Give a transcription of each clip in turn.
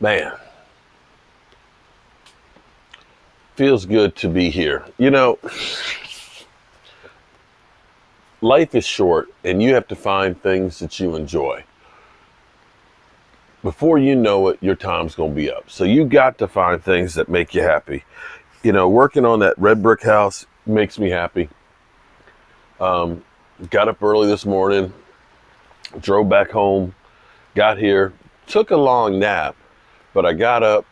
Man, feels good to be here. Life is short and you have to find things that you enjoy. Before you know it, your time's going to be up. So you got to find things that make you happy. Working on that red brick house makes me happy. Got up early this morning, drove back home, got here, took a long nap, but I got up,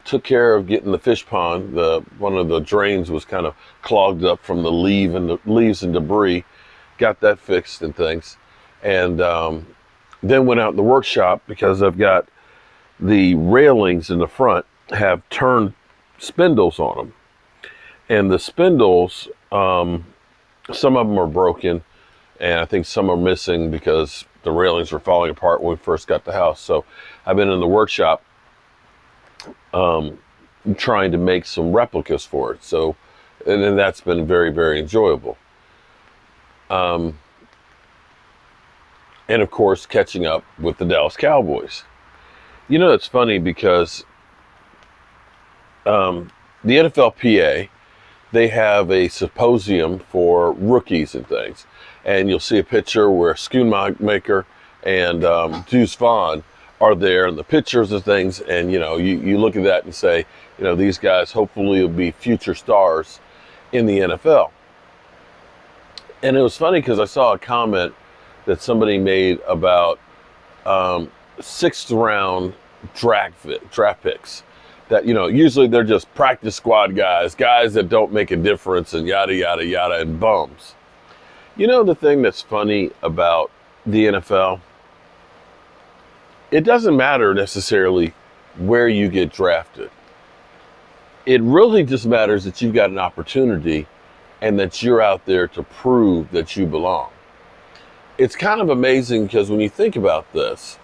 took care of getting the fish pond. One of the drains was kind of clogged up from the leaves and debris. Got that fixed and things, and then went out in the workshop because I've got the railings in the front have turned spindles on them, and the spindles, some of them are broken, and I think some are missing because the railings were falling apart when we first got the house. So I've been in the workshop trying to make some replicas for it. So, and then that's been very, very enjoyable. And of course, catching up with the Dallas Cowboys. It's funny because the NFLPA, they have a symposium for rookies and things. And you'll see a picture where Schoonmaker and Deuce Vaughn are there, and the pictures and things. And, you look at that and say, these guys hopefully will be future stars in the NFL. And it was funny because I saw a comment that somebody made about sixth round draft picks. That, usually they're just practice squad guys that don't make a difference and yada, yada, yada, and bums. The thing that's funny about the NFL, it doesn't matter necessarily where you get drafted. It really just matters that you've got an opportunity and that you're out there to prove that you belong. It's kind of amazing because when you think about this,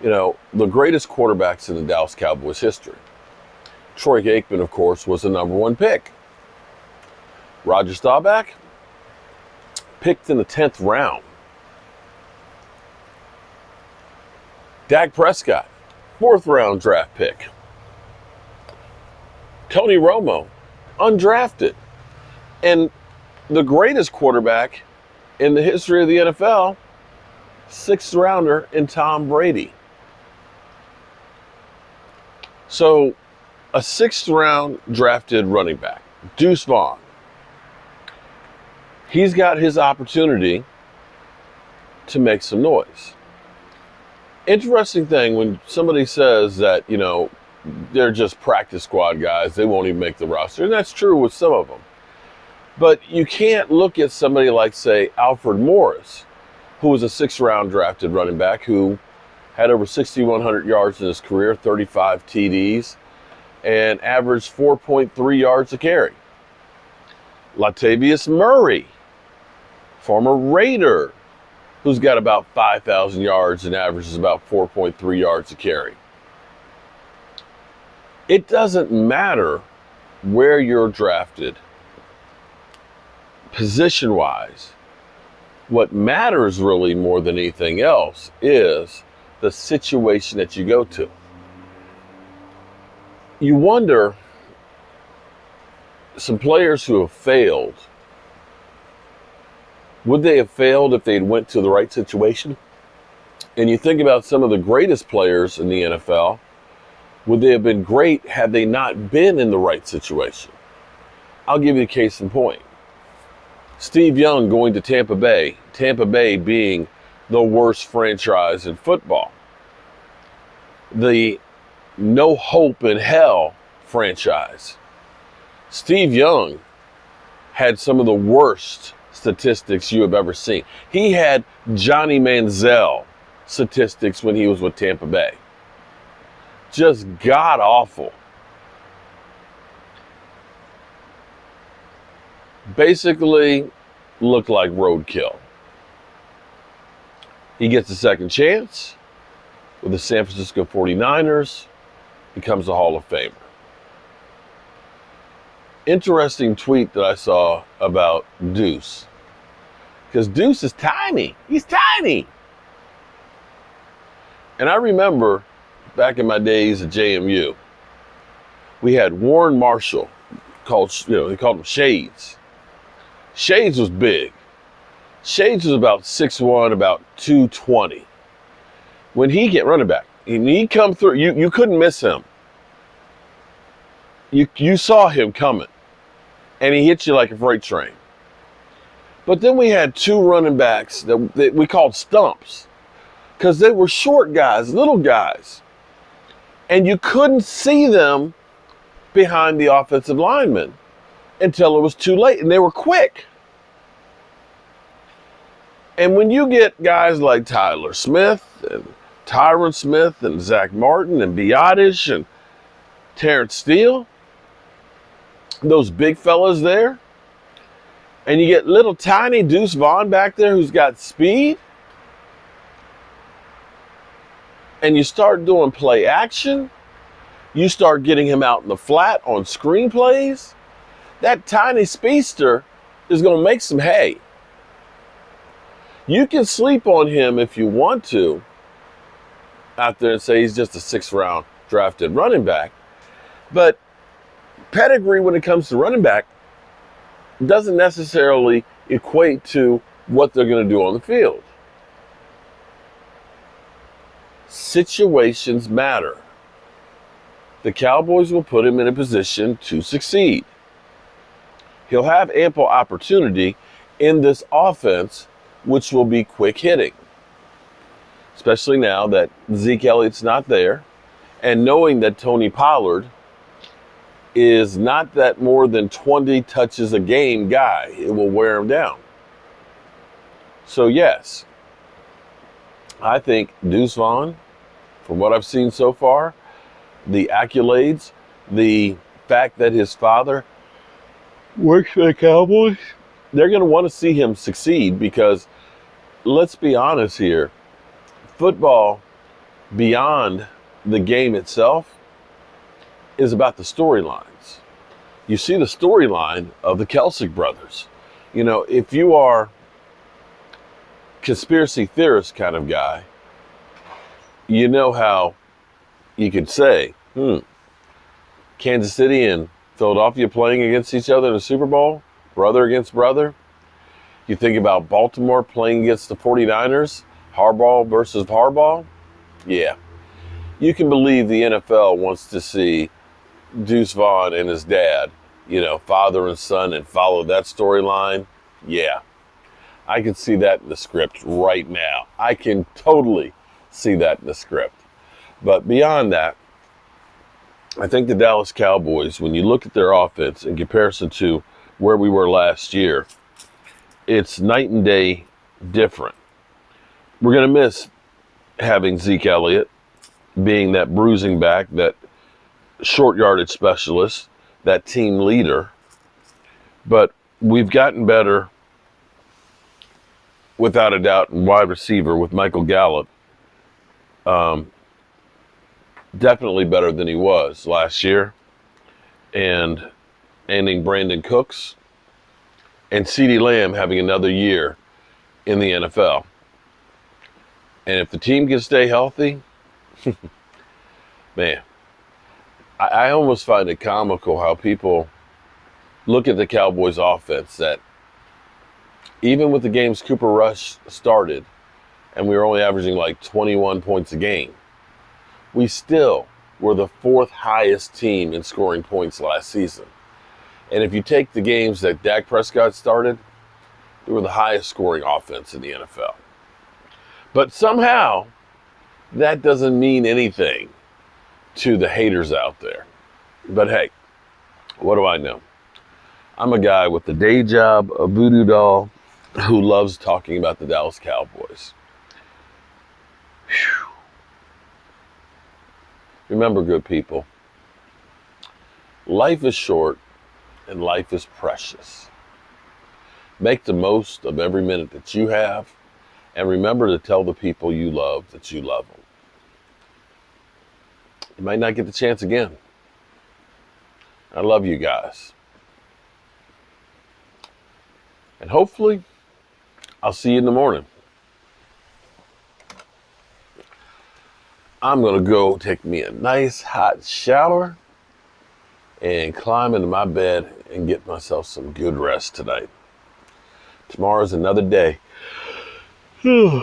the greatest quarterbacks in the Dallas Cowboys history. Troy Aikman, of course, was the number one pick. Roger Staubach, picked in the 10th round. Dak Prescott, 4th round draft pick. Tony Romo, undrafted. And the greatest quarterback in the history of the NFL, 6th rounder in Tom Brady. So, a 6th round drafted running back, Deuce Vaughn. He's got his opportunity to make some noise. Interesting thing when somebody says that, they're just practice squad guys, they won't even make the roster. And that's true with some of them. But you can't look at somebody like, say, Alfred Morris, who was a 6th round drafted running back who had over 6,100 yards in his career, 35 TDs, and averaged 4.3 yards a carry. Latavius Murray, former Raider, who's got about 5,000 yards and averages about 4.3 yards a carry. It doesn't matter where you're drafted, position-wise. What matters really more than anything else is the situation that you go to. You wonder, some players who have failed, would they have failed if they'd went to the right situation? And you think about some of the greatest players in the NFL, would they have been great had they not been in the right situation? I'll give you a case in point. Steve Young going to Tampa Bay being the worst franchise in football. The no hope in hell franchise. Steve Young had some of the worst statistics you have ever seen. He had Johnny Manziel statistics when he was with Tampa Bay. Just god awful. Basically looked like roadkill. He gets a second chance with the San Francisco 49ers, becomes a Hall of Famer. Interesting tweet that I saw about Deuce. Because Deuce is tiny. He's tiny. And I remember back in my days at JMU, we had Warren Marshall, they called him Shades. Shades was big. Shades was about 6'1", about 220. When he get running back, and he come through, you couldn't miss him. You saw him coming, and he hit you like a freight train. But then we had two running backs that we called stumps, because they were short guys, little guys, and you couldn't see them behind the offensive linemen until it was too late, and they were quick. And when you get guys like Tyler Smith and Tyron Smith and Zach Martin and Biotish and Terrence Steele, those big fellas there, and you get little tiny Deuce Vaughn back there who's got speed, and you start doing play action, you start getting him out in the flat on screenplays, that tiny speedster is going to make some hay. You can sleep on him if you want to out there and say he's just a 6th-round drafted running back. But pedigree when it comes to running back doesn't necessarily equate to what they're going to do on the field. Situations matter. The Cowboys will put him in a position to succeed. He'll have ample opportunity in this offense, which will be quick hitting. Especially now that Zeke Elliott's not there, and knowing that Tony Pollard is not that more than 20 touches a game guy. It will wear him down. So yes, I think Deuce Vaughn, from what I've seen so far, the accolades, the fact that his father works for the Cowboys, they're going to want to see him succeed because, let's be honest here, football, beyond the game itself, is about the storylines. You see the storyline of the Kelsick brothers. You know, if you are conspiracy theorist kind of guy, you know how you could say, Kansas City and Philadelphia playing against each other in the Super Bowl, brother against brother. You think about Baltimore playing against the 49ers, Harbaugh versus Harbaugh. Yeah. You can believe the NFL wants to see Deuce Vaughn and his dad, father and son, and follow that storyline. Yeah. I can see that in the script right now. I can totally see that in the script. But beyond that, I think the Dallas Cowboys, when you look at their offense in comparison to where we were last year, it's night and day different. We're going to miss having Zeke Elliott being that bruising back, that short yardage specialist, that team leader. But we've gotten better, without a doubt, in wide receiver with Michael Gallup. Definitely better than he was last year. And ending Brandon Cooks. And CeeDee Lamb having another year in the NFL. And if the team can stay healthy, man, I almost find it comical how people look at the Cowboys offense, that even with the games Cooper Rush started and we were only averaging like 21 points a game, we still were the 4th highest team in scoring points last season. And if you take the games that Dak Prescott started, they were the highest scoring offense in the NFL. But somehow, that doesn't mean anything to the haters out there. But hey, what do I know? I'm a guy with the day job, a voodoo doll, who loves talking about the Dallas Cowboys. Whew. Remember, good people, life is short and life is precious. Make the most of every minute that you have, and remember to tell the people you love that you love them. You might not get the chance again. I love you guys. And hopefully, I'll see you in the morning. I'm going to go take me a nice hot shower and climb into my bed and get myself some good rest tonight. Tomorrow's another day. I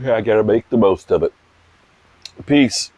got to make the most of it. Peace.